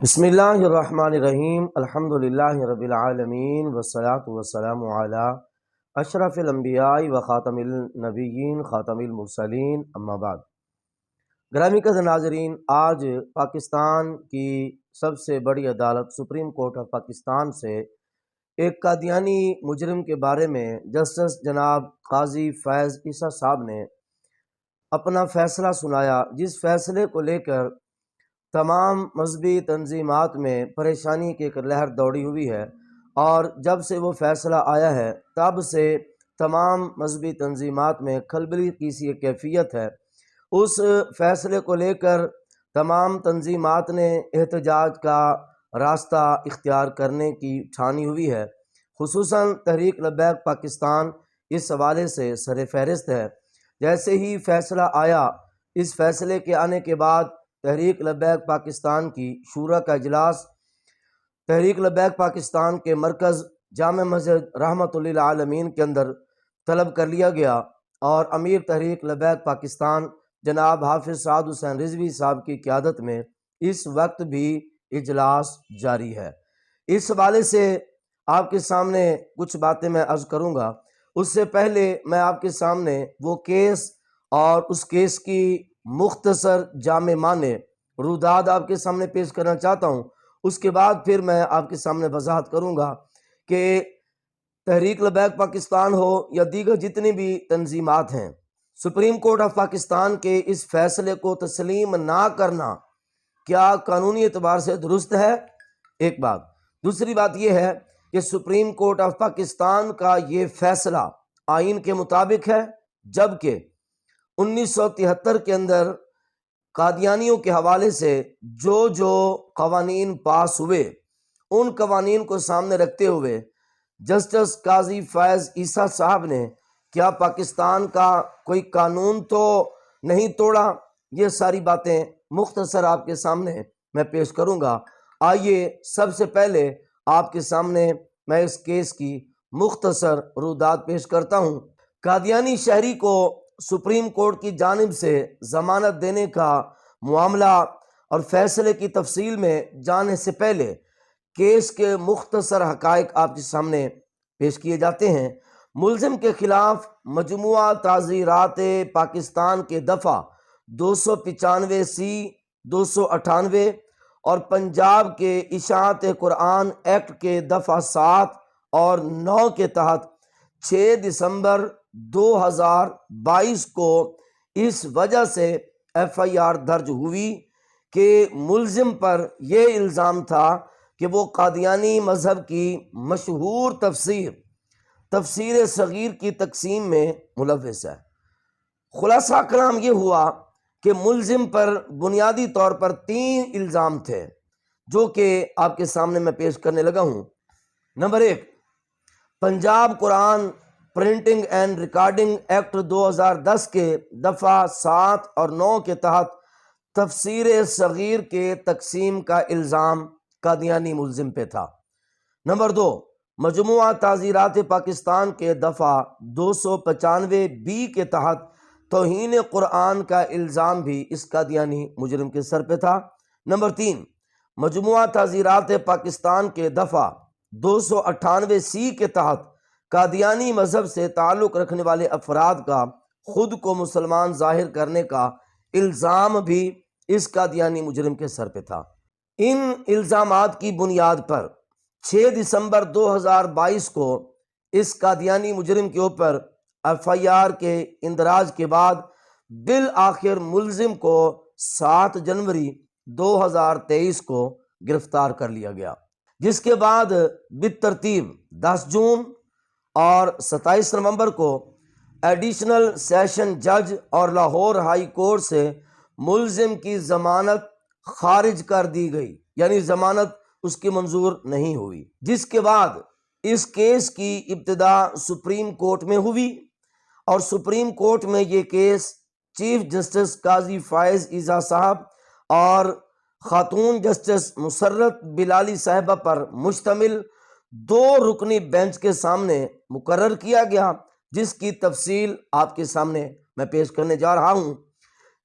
بسم اللہ الرحمن الرحیم الحمدللہ رب العالمین والصلاة والسلام علی اشرف الانبیاء و خاتم النبیین خاتم المرسلین اما بعد۔ گرامی قدر ناظرین، آج پاکستان کی سب سے بڑی عدالت سپریم کورٹ آف پاکستان سے ایک قادیانی مجرم کے بارے میں جسٹس جناب قاضی فیض عیسیٰ صاحب نے اپنا فیصلہ سنایا، جس فیصلے کو لے کر تمام مذہبی تنظیمات میں پریشانی کی ایک لہر دوڑی ہوئی ہے، اور جب سے وہ فیصلہ آیا ہے تب سے تمام مذہبی تنظیمات میں کھلبلی کی سی ایک کیفیت ہے۔ اس فیصلے کو لے کر تمام تنظیمات نے احتجاج کا راستہ اختیار کرنے کی ٹھانی ہوئی ہے، خصوصاً تحریک لبیک پاکستان اس حوالے سے سر فہرست ہے۔ جیسے ہی فیصلہ آیا، اس فیصلے کے آنے کے بعد تحریک لبیک پاکستان کی شورا کا اجلاس تحریک لبیک پاکستان کے مرکز جامع مسجد رحمت للعالمین کے اندر طلب کر لیا گیا، اور امیر تحریک لبیک پاکستان جناب حافظ سعد حسین رضوی صاحب کی قیادت میں اس وقت بھی اجلاس جاری ہے۔ اس حوالے سے آپ کے سامنے کچھ باتیں میں عرض کروں گا۔ اس سے پہلے میں آپ کے سامنے وہ کیس اور اس کیس کی مختصر جامع معنی روداد آپ کے سامنے پیش کرنا چاہتا ہوں۔ اس کے بعد پھر میں آپ کے سامنے وضاحت کروں گا کہ تحریک لبیک پاکستان ہو یا دیگر جتنی بھی تنظیمات ہیں، سپریم کورٹ آف پاکستان کے اس فیصلے کو تسلیم نہ کرنا کیا قانونی اعتبار سے درست ہے؟ ایک بات۔ دوسری بات یہ ہے کہ سپریم کورٹ آف پاکستان کا یہ فیصلہ آئین کے مطابق ہے، جبکہ 1973 کے اندر قادیانیوں کے حوالے سے جو قوانین پاس ہوئے، ان قوانین کو سامنے رکھتے ہوئے جسٹس قاضی فیض عیسیٰ صاحب نے کیا پاکستان کا کوئی قانون تو نہیں توڑا؟ یہ ساری باتیں مختصر آپ کے سامنے میں پیش کروں گا۔ آئیے سب سے پہلے آپ کے سامنے میں اس کیس کی مختصر روداد پیش کرتا ہوں۔ قادیانی شہری کو سپریم کورٹ کی جانب سے ضمانت دینے کا معاملہ اور فیصلے کی تفصیل میں جانے سے پہلے کیس کے مختصر حقائق آپ کے سامنے پیش کیے جاتے ہیں۔ ملزم کے خلاف مجموعہ تعزیرات پاکستان کے دفعہ 295C 298 اور پنجاب کے اشاعت قرآن ایکٹ کے دفعہ 7 اور 9 کے تحت 6 دسمبر 2022 کو اس وجہ سے FIR درج ہوئی کہ ملزم پر یہ الزام تھا کہ وہ قادیانی مذہب کی مشہور تفسیر صغیر کی تقسیم میں ملوث ہے۔ خلاصہ کلام یہ ہوا کہ ملزم پر بنیادی طور پر 3 الزام تھے، جو کہ آپ کے سامنے میں پیش کرنے لگا ہوں۔ Number 1، Punjab Quran printing and recording act 2010 کے دفعہ 7 اور 9 کے تحت تفسیر صغیر کے تقسیم کا الزام قادیانی ملزم پہ تھا۔ نمبر 2، مجموعہ تعزیرات پاکستان کے دفعہ 295B کے تحت توہین قرآن کا الزام بھی اس قادیانی مجرم کے سر پہ تھا۔ نمبر 3، مجموعہ تعزیرات پاکستان کے دفعہ 298C کے تحت قادیانی مذہب سے تعلق رکھنے والے افراد کا خود کو مسلمان ظاہر کرنے کا الزام بھی اس قادیانی مجرم کے سر پہ تھا۔ ان الزامات کی بنیاد پر 6 دسمبر 2022 کو اس قادیانی مجرم کے اوپر FIR کے اندراج کے بعد بالآخر ملزم کو 7 جنوری 2023 کو گرفتار کر لیا گیا، جس کے بعد بالترتیب 10 جون اور 27 نومبر کو ایڈیشنل سیشن جج اور لاہور ہائی کورٹ سے ملزم کی ضمانت خارج کر دی گئی، یعنی ضمانت اس کی منظور نہیں ہوئی، جس کے بعد اس کیس کی ابتدا سپریم کورٹ میں ہوئی، اور سپریم کورٹ میں یہ کیس چیف جسٹس قاضی فیض عیسیٰ صاحب اور خاتون جسٹس مسرت بلالی صاحبہ پر مشتمل 2 رکنی بینچ کے سامنے مقرر کیا گیا، جس کی تفصیل آپ کے سامنے میں پیش کرنے جا رہا ہوں۔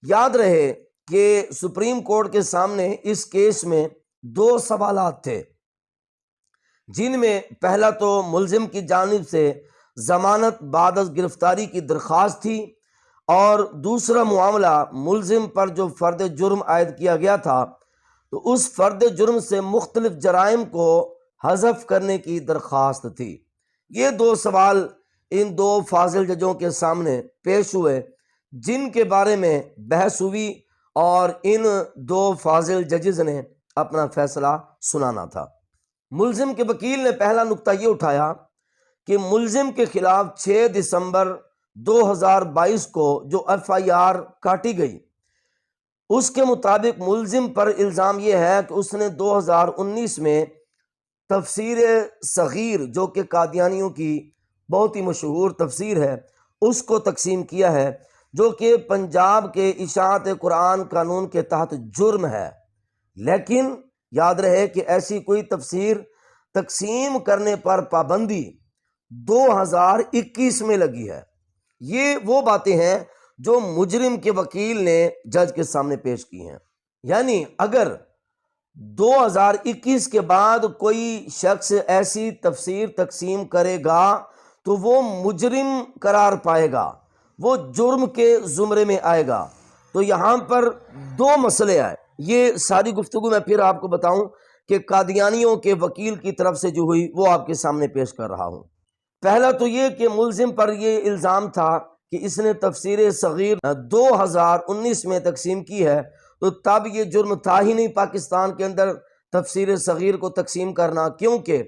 یاد رہے کہ سپریم کورٹ کے سامنے اس کیس میں دو سوالات تھے، جن میں پہلا تو ملزم کی جانب سے ضمانت بعد از گرفتاری کی درخواست تھی، اور دوسرا معاملہ ملزم پر جو فرد جرم عائد کیا گیا تھا تو اس فرد جرم سے مختلف جرائم کو حذف کرنے کی درخواست تھی۔ یہ دو سوال ان دو فاضل ججوں کے سامنے پیش ہوئے، جن کے بارے میں بحث ہوئی، اور ان دو فاضل ججز نے اپنا فیصلہ سنانا تھا۔ ملزم کے وکیل نے پہلا نقطہ یہ اٹھایا کہ ملزم کے خلاف 6 دسمبر 2022 کو جو FIR کاٹی گئی، اس کے مطابق ملزم پر الزام یہ ہے کہ اس نے 2019 میں تفسیر صغیر، جو کہ قادیانیوں کی بہت ہی مشہور تفسیر ہے، اس کو تقسیم کیا ہے، جو کہ پنجاب کے اشاعت قرآن قانون کے تحت جرم ہے۔ لیکن یاد رہے کہ ایسی کوئی تفسیر تقسیم کرنے پر پابندی 2021 میں لگی ہے۔ یہ وہ باتیں ہیں جو مجرم کے وکیل نے جج کے سامنے پیش کی ہیں۔ یعنی اگر 2021 کے بعد کوئی شخص ایسی تفسیر تقسیم کرے گا تو وہ مجرم قرار پائے گا، وہ جرم کے زمرے میں آئے گا۔ تو یہاں پر دو مسئلے آئے، یہ ساری گفتگو میں پھر آپ کو بتاؤں کہ قادیانیوں کے وکیل کی طرف سے جو ہوئی وہ آپ کے سامنے پیش کر رہا ہوں۔ پہلا تو یہ کہ ملزم پر یہ الزام تھا کہ اس نے تفسیر صغیر 2019 میں تقسیم کی ہے، تو تب یہ جرم تھا ہی نہیں پاکستان کے اندر تفسیر صغیر کو تقسیم کرنا، کیونکہ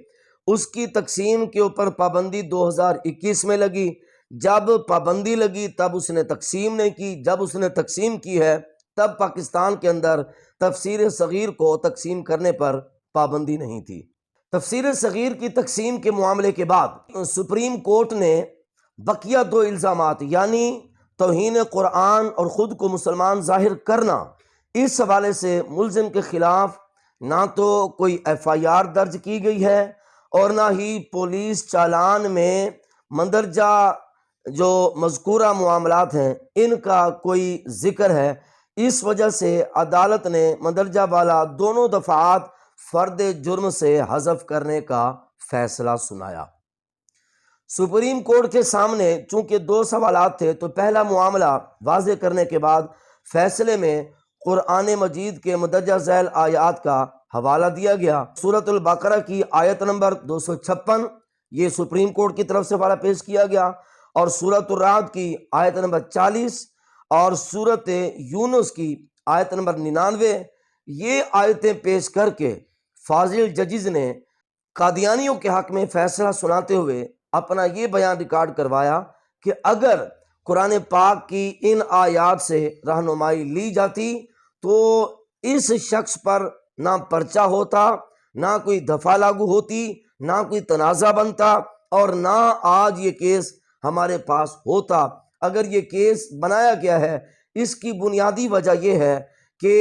اس کی تقسیم کے اوپر پابندی 2021 میں لگی۔ جب پابندی لگی تب اس نے تقسیم نہیں کی، جب اس نے تقسیم کی ہے تب پاکستان کے اندر تفسیر صغیر کو تقسیم کرنے پر پابندی نہیں تھی۔ تفسیر صغیر کی تقسیم کے معاملے کے بعد سپریم کورٹ نے بقیہ دو الزامات، یعنی توہین قرآن اور خود کو مسلمان ظاہر کرنا، اس حوالے سے ملزم کے خلاف نہ تو کوئی FIR درج کی گئی ہے اور نہ ہی پولیس چالان میں مندرجہ جو مذکورہ معاملات ہیں ان کا کوئی ذکر ہے۔ اس وجہ سے عدالت نے مندرجہ والا دونوں دفعات فرد جرم سے حذف کرنے کا فیصلہ سنایا۔ سپریم کورٹ کے سامنے چونکہ دو سوالات تھے تو پہلا معاملہ واضح کرنے کے بعد فیصلے میں قرآن مجید کے مندرجہ ذیل آیات کا حوالہ دیا گیا۔ سورۃ البقرہ کی آیت نمبر 256 یہ سپریم کورٹ کی طرف سے حوالہ پیش کیا گیا، اور سورۃ الرعد کی آیت نمبر 40 اور سورۃ یونس کی آیت نمبر 99، یہ آیتیں پیش کر کے فاضل ججز نے قادیانیوں کے حق میں فیصلہ سناتے ہوئے اپنا یہ بیان ریکارڈ کروایا کہ اگر قرآن پاک کی ان آیات سے رہنمائی لی جاتی تو اس شخص پر نہ پرچہ ہوتا، نہ کوئی دفعہ لاگو ہوتی، نہ کوئی تنازع بنتا، اور نہ آج یہ کیس ہمارے پاس ہوتا۔ اگر یہ کیس بنایا گیا ہے اس کی بنیادی وجہ یہ ہے کہ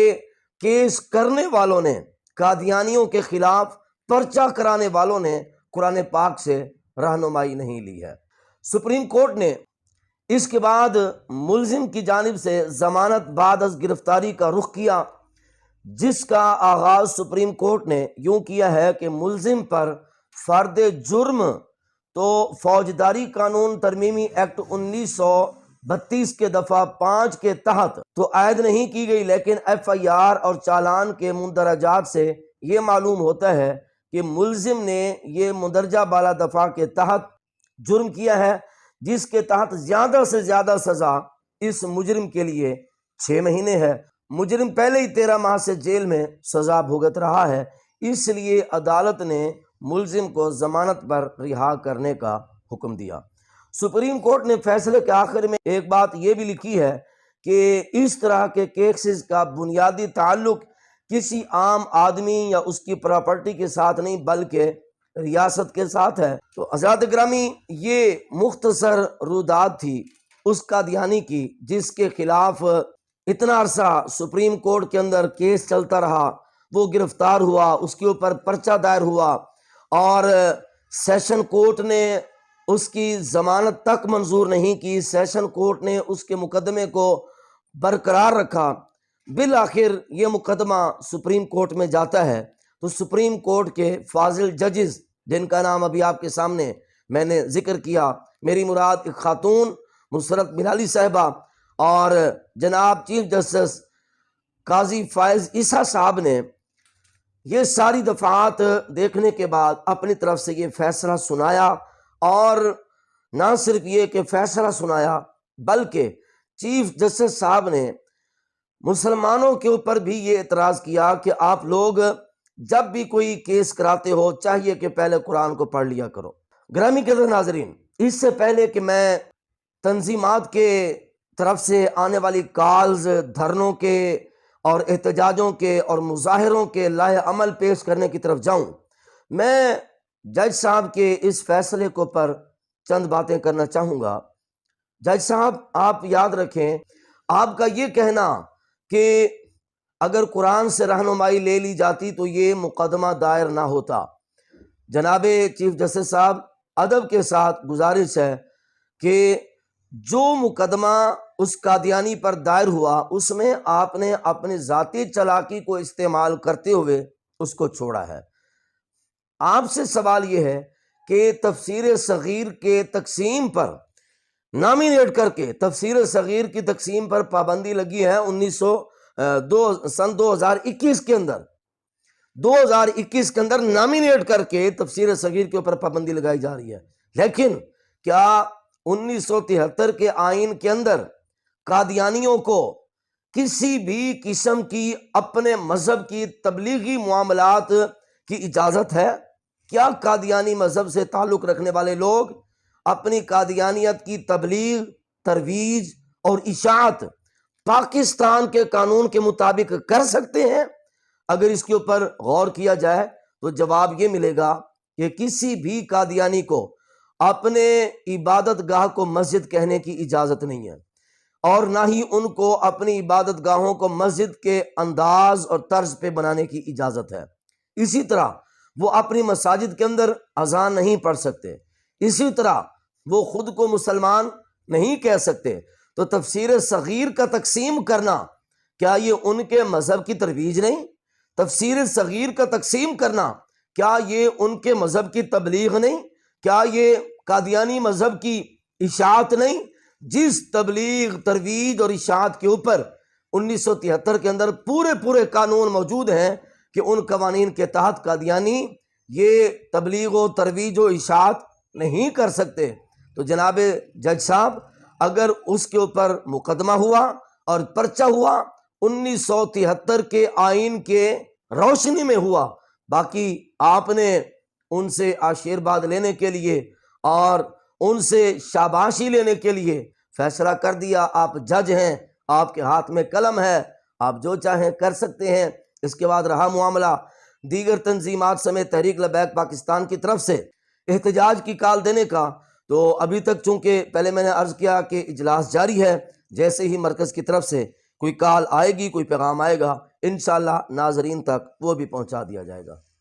کیس کرنے والوں نے، قادیانیوں کے خلاف پرچہ کرانے والوں نے قرآن پاک سے رہنمائی نہیں لی ہے۔ سپریم کورٹ نے اس کے بعد ملزم کی جانب سے ضمانت بعد از گرفتاری کا رخ کیا، جس کا آغاز سپریم کورٹ نے یوں کیا ہے کہ ملزم پر فرد جرم تو فوجداری قانون ترمیمی ایکٹ 1932 کے دفعہ 5 کے تحت تو عائد نہیں کی گئی، لیکن FIR اور چالان کے مندرجات سے یہ معلوم ہوتا ہے کہ ملزم نے یہ مندرجہ بالا دفعہ کے تحت جرم کیا ہے، جس کے تحت زیادہ سے زیادہ سزا اس مجرم کے لیے 6 مہینے ہے۔ مجرم پہلے ہی 13 ماہ سے جیل میں سزا بھگت رہا ہے، اس لیے عدالت نے ملزم کو ضمانت پر رہا کرنے کا حکم دیا۔ سپریم کورٹ نے فیصلے کے آخر میں ایک بات یہ بھی لکھی ہے کہ اس طرح کے کیسز کا بنیادی تعلق کسی عام آدمی یا اس کی پراپرٹی کے ساتھ نہیں بلکہ ریاست کے ساتھ ہے۔ تو حضرات گرامی، یہ مختصر روداد تھی اس قادیانی کی جس کے خلاف اتنا عرصہ سپریم کورٹ کے اندر کیس چلتا رہا، وہ گرفتار ہوا، اس کے اوپر پرچہ دائر ہوا، اور سیشن کورٹ نے اس کی ضمانت تک منظور نہیں کی، سیشن کورٹ نے اس کے مقدمے کو برقرار رکھا۔ بالآخر یہ مقدمہ سپریم کورٹ میں جاتا ہے تو سپریم کورٹ کے فاضل ججز جن کا نام ابھی آپ کے سامنے میں نے ذکر کیا، میری مراد ایک خاتون مسرت بلالی صاحبہ اور جناب چیف جسٹس قاضی فائز عیسیٰ صاحب نے یہ ساری دفعات دیکھنے کے بعد اپنی طرف سے یہ فیصلہ سنایا، اور نہ صرف یہ کہ فیصلہ سنایا بلکہ چیف جسٹس صاحب نے مسلمانوں کے اوپر بھی یہ اعتراض کیا کہ آپ لوگ جب بھی کوئی کیس کراتے ہو چاہیے کہ پہلے قرآن کو پڑھ لیا کرو۔ گرامی قدر ناظرین، اس سے پہلے کہ میں تنظیمات کے طرف سے آنے والی کالز، دھرنوں کے اور احتجاجوں کے اور مظاہروں کے لائحہ عمل پیش کرنے کی طرف جاؤں، میں جج صاحب کے اس فیصلے کو پر چند باتیں کرنا چاہوں گا۔ جج صاحب، آپ یاد رکھیں، آپ کا یہ کہنا کہ اگر قرآن سے رہنمائی لے لی جاتی تو یہ مقدمہ دائر نہ ہوتا۔ جناب چیف جسٹس صاحب، ادب کے ساتھ گزارش ہے کہ جو مقدمہ اس قادیانی پر دائر ہوا اس میں آپ نے اپنی ذاتی چالاکی کو استعمال کرتے ہوئے اس کو چھوڑا ہے۔ آپ سے سوال یہ ہے کہ تفسیر صغیر کے تقسیم پر نامینیٹ کر کے تفسیر صغیر کی تقسیم پر پابندی لگی ہے سن 2021 کے اندر 2021 کے اندر نامینیٹ کر کے تفسیر صغیر کے اوپر پابندی لگائی جا رہی ہے، لیکن کیا 1973 کے آئین کے اندر قادیانیوں کو کسی بھی قسم کی اپنے مذہب کی تبلیغی معاملات کی اجازت ہے؟ کیا قادیانی مذہب سے تعلق رکھنے والے لوگ اپنی قادیانیت کی تبلیغ، ترویج اور اشاعت پاکستان کے قانون کے مطابق کر سکتے ہیں؟ اگر اس کے اوپر غور کیا جائے تو جواب یہ ملے گا کہ کسی بھی قادیانی کو اپنے عبادت گاہ کو مسجد کہنے کی اجازت نہیں ہے، اور نہ ہی ان کو اپنی عبادت گاہوں کو مسجد کے انداز اور طرز پہ بنانے کی اجازت ہے۔ اسی طرح وہ اپنی مساجد کے اندر اذان نہیں پڑھ سکتے، اسی طرح وہ خود کو مسلمان نہیں کہہ سکتے۔ تو تفسیر صغیر کا تقسیم کرنا، کیا یہ ان کے مذہب کی ترویج نہیں؟ تفسیر صغیر کا تقسیم کرنا، کیا یہ ان کے مذہب کی تبلیغ نہیں؟ کیا یہ قادیانی مذہب کی اشاعت نہیں؟ جس تبلیغ، ترویج اور اشاعت کے اوپر 1973 کے اندر پورے قانون موجود ہیں کہ ان قوانین کے تحت قادیانی یہ تبلیغ و ترویج و اشاعت نہیں کر سکتے۔ تو جناب جج صاحب، اگر اس کے اوپر مقدمہ ہوا اور پرچہ ہوا 1973 کے آئین کے روشنی میں ہوا، باقی آپ نے ان سے آشیرواد لینے کے لیے اور ان سے شاباشی لینے کے لیے فیصلہ کر دیا۔ آپ جج ہیں، آپ کے ہاتھ میں قلم ہے، آپ جو چاہیں کر سکتے ہیں۔ اس کے بعد رہا معاملہ دیگر تنظیمات سمیت تحریک لبیک پاکستان کی طرف سے احتجاج کی کال دینے کا، تو ابھی تک چونکہ پہلے میں نے عرض کیا کہ اجلاس جاری ہے، جیسے ہی مرکز کی طرف سے کوئی کال آئے گی، کوئی پیغام آئے گا، انشاءاللہ ناظرین تک وہ بھی پہنچا دیا جائے گا۔